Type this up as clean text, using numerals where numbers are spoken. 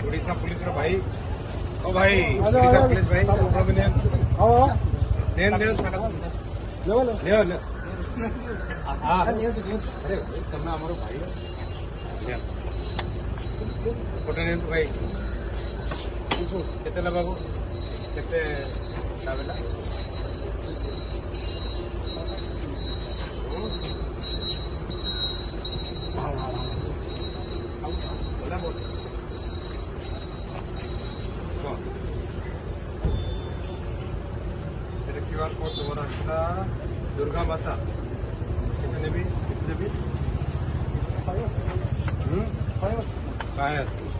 Orissa police रो भाई ओ भाई Orissa police भाई सब ने आओ नेन दे ले ले हां अरे तुम हमारो भाई ले फोटो नेन भाई केते बाबू केते काबेला क्यूआर कोड तुम्हारा अच्छा दुर्गा माता कितने भी काय असते